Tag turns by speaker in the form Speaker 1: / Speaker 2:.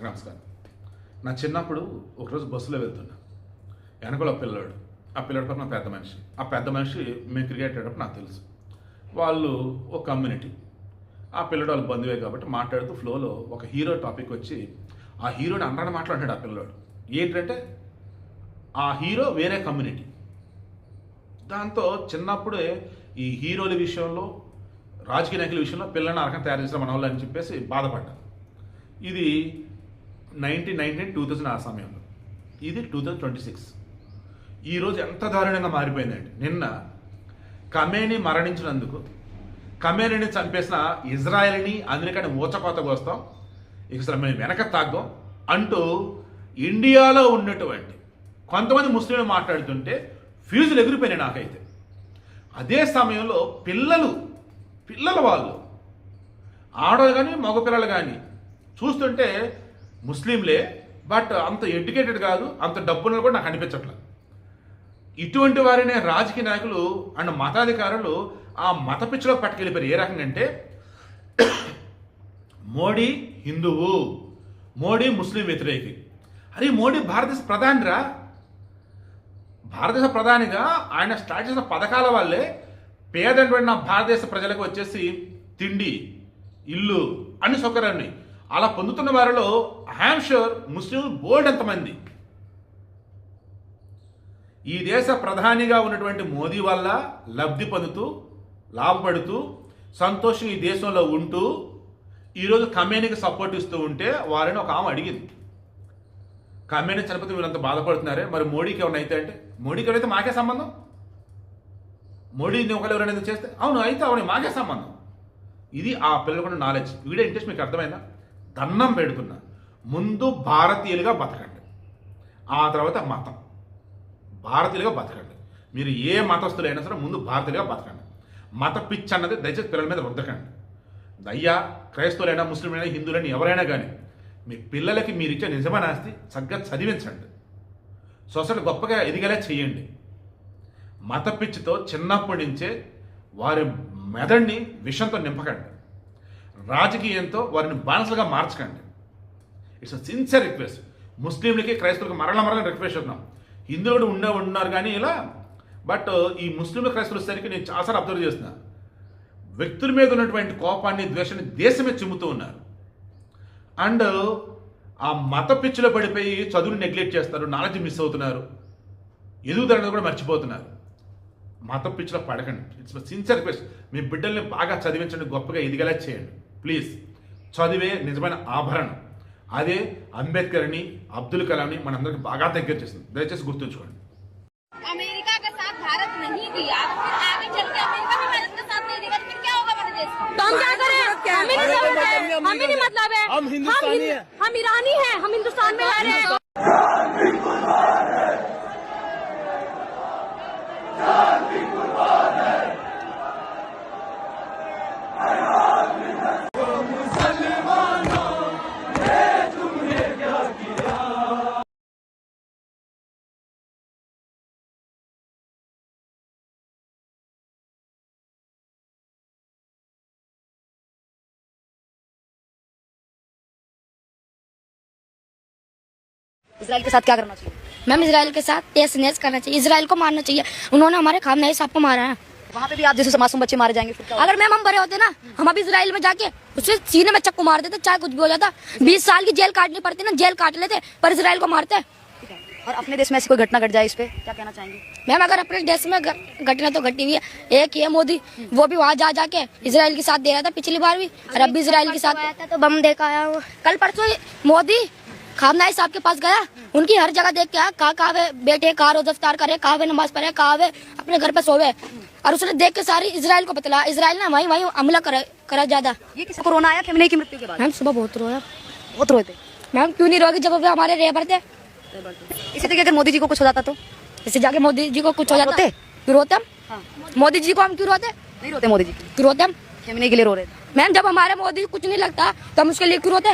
Speaker 1: అందరికీ నమస్కారం. నా చిన్నప్పుడు ఒకరోజు బస్సులో వెళ్తున్నా. వెనకలో పిల్లాడు, ఆ పిల్లాడి పక్కన పెద్ద మనిషి. ఆ పెద్ద మనిషి మేము క్రికెట్ ఆడేటప్పుడు నాకు తెలుసు. వాళ్ళు ఒక కమ్యూనిటీ. ఆ పిల్లడు వాళ్ళు బంధువే కాబట్టి మాట్లాడుతూ ఫ్లోలో ఒక హీరో టాపిక్ వచ్చి ఆ హీరోని అందరూ మాట్లాడాడు. ఆ పిల్లాడు ఏంటంటే ఆ హీరో వేరే కమ్యూనిటీ. దాంతో చిన్నప్పుడే ఈ హీరోల విషయంలో, రాజకీయ నాయకుల విషయంలో పిల్లల్ని అరకం తయారు చేసిన మన వాళ్ళు అని చెప్పేసి బాధపడ్డా. ఇది 2000 ఆ సమయంలో. ఇది 2026. ఈరోజు ఎంత దారుణంగా మారిపోయిందండి. నిన్న ఖమేనీ మరణించినందుకు, ఖమేనీని చంపేసిన ఇజ్రాయెల్ని, అమెరికాని ఊచకోత కోస్తాం, ఇక అసలు మేము వెనక తాగ్గాం అంటూ ఇండియాలో ఉన్నటువంటి కొంతమంది ముస్లింలు మాట్లాడుతుంటే ఫ్యూజులు ఎగిరిపోయినాయి నాకైతే. అదే సమయంలో పిల్లలు వాళ్ళు ఆడవాళ్ళు కానీ మగపిల్లలు కానీ చూస్తుంటే ముస్లింలే, బట్ అంత ఎడ్యుకేటెడ్ కాదు, అంత డబ్బులు కూడా నాకు అనిపించట్లేదు. ఇటువంటి వారినే రాజకీయ నాయకులు అండ్ మతాధికారులు ఆ మత పిచ్చిలో పట్టుకెళ్ళిపోయారు. ఏ రకంగా అంటే మోడీ హిందువు, మోడీ ముస్లిం వ్యతిరేకి. అరే మోడీ భారతదేశ ప్రధానిరా. భారతదేశ ప్రధానిగా ఆయన స్టార్ట్ చేసిన పథకాల వల్లే పేదటువంటి నా భారతదేశ ప్రజలకు వచ్చేసి తిండి, ఇల్లు అన్ని సౌకర్యాన్ని అలా పొందుతున్న వారిలో ఐఎమ్ ష్యూర్ ముస్లింలు బోల్డ్ ఎంతమంది. ఈ దేశ ప్రధానిగా ఉన్నటువంటి మోదీ వల్ల లబ్ధి పొందుతూ, లాభపడుతూ, సంతోషంగా ఈ దేశంలో ఉంటూ ఈరోజు ఖమేనీకి సపోర్ట్ ఇస్తూ ఉంటే వారిని ఒక ఆమె అడిగింది, ఖమేనీ చనిపోతే వీళ్ళంత బాధపడుతున్నారే, మరి మోడీకి ఏమైనా అయితే అంటే, మోడీకి ఎవరైతే మాకే సంబంధం, మోడీని ఒకరు ఎవరైనా చేస్తే అవును అయితే అవును మాకే సంబంధం. ఇది ఆ పిల్లలకున్న నాలెడ్జ్. వీడియో ఇంట్రెస్ట్ మీకు అర్థమైందా? దండం పెడుతున్నా, ముందు భారతీయులుగా బతకండి, ఆ తర్వాత మతం. భారతీయులుగా బతకండి. మీరు ఏ మతస్థులైనా సరే ముందు భారతీయులుగా బతకండి. మత పిచ్చి అన్నది దయచేసి పిల్లల మీద రుద్దకండి. దయ్యా క్రైస్తవులైనా, ముస్లింలైనా, హిందువులైనా ఎవరైనా కానీ మీ పిల్లలకి మీరు ఇచ్చే నిజమైన ఆస్తి చక్కగా చదివించండి. సొసైటీ గొప్పగా ఎదిగేలా చేయండి. మత పిచ్చితో చిన్నప్పటి నుంచే వారి మెదడిని విషంతో నింపకండి. రాజకీయంతో వారిని బానిసలుగా మార్చకండి. It's a sincere request. ముస్లింలకి క్రైస్తవులకి మరల రిక్వెస్ట్ చేస్తున్నాం. హిందువులు కూడా ఉన్నారు కానీ ఇలా, బట్ ఈ ముస్లింలు క్రైస్తవులు సరికి నేను చాలాసార్లు అబ్జర్వ్ చేస్తున్నా, వ్యక్తుల మీద ఉన్నటువంటి కోపాన్ని, ద్వేషాన్ని దేశమే చిమ్ముతూ ఉన్నారు. అండ్ ఆ మత పిచ్చిలో పడిపోయి చదువుని నెగ్లెక్ట్ చేస్తారు, నాలెడ్జ్ మిస్ అవుతున్నారు, ఎదుగుదల కూడా మర్చిపోతున్నారు. మత పిచ్చిలో పడకండి. It's sincere request. మీ బిడ్డల్ని బాగా చదివించండి, గొప్పగా ఎదిగేలా చేయండి ప్లీజ్. చదివే నిజమైన ఆభరణం. అదే అంబేద్కర్ అని, అబ్దుల్ కలాంని మనందరికి బాగా దగ్గర చేస్తుంది. దయచేసి గుర్తుంచుకోండి.
Speaker 2: अमेरिका का साथ भारत नहीं दिया, फिर आगे चल के अमेरिका भी भारत का साथ नहीं देगा, फिर क्या होगा हमारे देश में?
Speaker 3: तो हम क्या करें? हमें नहीं मतलब है, हम हिंदुस्तानी हैं, हम ईरानी हैं, हम हिंदुस्तान में रह रहे हैं।
Speaker 4: इजराइल के साथ क्या करना चाहिए?
Speaker 3: मैम इजराइल के साथ तेज नेज करना चाहिए, इजराइल को मारना चाहिए। उन्होंने हमारे खामनेई साहब को मारा है।
Speaker 4: वहाँ पे भी आप जैसे मासूम बच्चे मारे जाएंगे फिर क्या होगा?
Speaker 3: अगर मैम हम बड़े होते ना, हम अभी इजराइल में जाके उससे सीने में चक्कू मार देते, चाहे कुछ भी हो जाता। 20 साल की जेल काटनी पड़ती ना, जेल काट लेते, पर इजराइल को मारते।
Speaker 4: ठीक है। और अपने देश में ऐसी कोई घटना घट जाए, इस पे क्या कहना चाहेंगे?
Speaker 3: मैम अगर अपने देश में घटना तो घटी हुई है। एक ये मोदी, वो भी वहाँ जा जाके इजराइल के साथ दे रहा था पिछली बार भी, और अब भी इजराइल के साथ आया था तो बम देखा आया। कल परसों मोदी खामनाई साहब के पास गया, उनकी हर जगह देख के आया, कहाँ वे बैठे, कहाँ रोज़ इफ्तार करे, कहाँ वे नमाज पढ़े, कहाँ वे अपने घर पे सोवे। और उसने देख के सारी इजराइल को बतला, इजराइल ने वहीं हमला करा ज्यादा।
Speaker 4: ये किसी कोरोना आया खमेनी की मृत्यु के बाद?
Speaker 3: मैम सुबह बहुत रोया।
Speaker 4: बहुत रोए थे।
Speaker 3: मैम क्यों नहीं रोगी जब वे हमारे रेबर थे।
Speaker 4: इसी तरीके अगर मोदी जी को कुछ हो जाता तो?
Speaker 3: इससे जाके मोदी जी को कुछ हो जाता,
Speaker 4: रोते?
Speaker 3: क्यों रोते हम?
Speaker 4: हाँ।
Speaker 3: मोदी जी को हम क्यों रोते?
Speaker 4: नहीं रोते मोदी जी,
Speaker 3: क्यों रोते हम?
Speaker 4: खमेनी के लिए रो रहे थे।
Speaker 3: मैम जब हमारे मोदी कुछ नहीं लगता तो हम उसके लिए क्यों रोते?